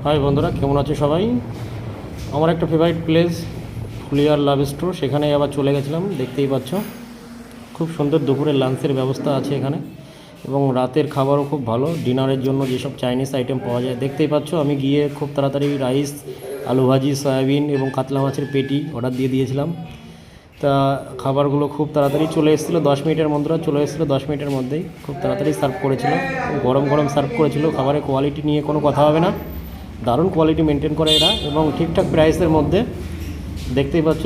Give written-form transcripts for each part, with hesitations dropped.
High বন্ধুরা, কেমন আছো সবাই? আমার একটা ফেভারিট প্লেস ফুলিয়ার লাভ স্টোর, সেখানে আবার চলে গেছিলাম। দেখতেই পাচ্ছ খুব সুন্দর দুপুরের লাঞ্চের ব্যবস্থা আছে এখানে, এবং রাতের খাবারও খুব ভালো। ডিনারের জন্য যেসব চাইনিজ আইটেম পাওয়া যায় দেখতেই পাচ্ছ। আমি গিয়ে খুব তাড়াতাড়ি রাইস, আলু ভাজি, সয়াবিন এবং কাতলা মাছের পেটি অর্ডার দিয়ে দিয়েছিলাম। তা খাবারগুলো খুব তাড়াতাড়ি চলে এসেছিলো, 10 মিনিটের মধ্যে চলে এসেছিলো। 10 মিনিটের মধ্যেই খুব তাড়াতাড়ি সার্ভ করেছিল, গরম গরম সার্ভ করেছিল। খাবারের কোয়ালিটি নিয়ে কোনো কথা হবে না, দারুণ কোয়ালিটি মেনটেন করে এরা, এবং ঠিকঠাক প্রাইসের মধ্যে। দেখতেই পাচ্ছ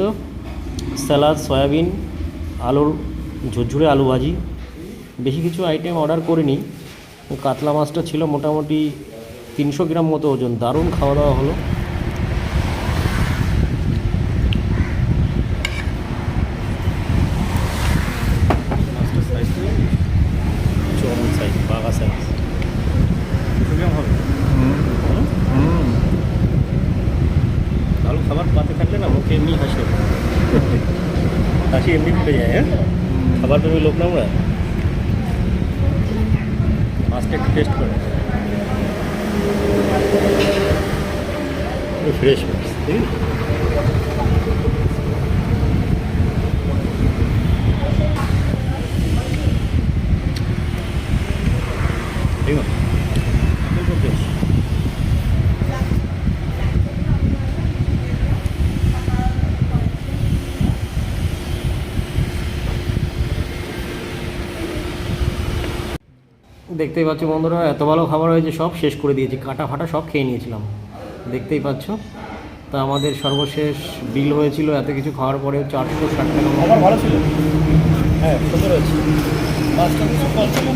স্যালাড, সয়াবিন, আলুর ঝুরঝুরে আলু ভাজি। বেশি কিছু আইটেম অর্ডার করিনি। কাতলা মাছটা ছিল মোটামুটি 300 গ্রাম মতো ওজন। দারুণ খাওয়া দাওয়া হলো। মাছটার সাইজ চরম সাইজ, বাঘা সাইজ। 200 গ্রাম হবে। ভালো খাবার পাতে থাকলে না মুখে এমনি হাসি হাসি এমনি ফুটে যায়। হ্যাঁ, খাবার প্রেমী লোক না আমরা। মাছটা একটু টেস্ট করে, ফ্রেশ মাছ, ঠিক আছে। ঠিক আছে, একদম ফ্রেশ। দেখতেই পাচ্ছ বন্ধুরা, এত ভালো খাবার হয়েছে, সব শেষ করে দিয়েছি। কাটা ফাটা সব খেয়ে নিয়েছিলাম, দেখতেই পাচ্ছ। তা আমাদের সর্বশেষ বিল হয়েছিল এত কিছু খাওয়ার পরে 460 টাকা। খাবার ভালো ছিল, হ্যাঁ সুন্দর হয়েছে। মাছটা কিছু কম ছিল।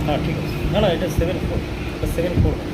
হ্যাঁ ঠিক আছে। না না, এটা 7-4, এটা 7-4।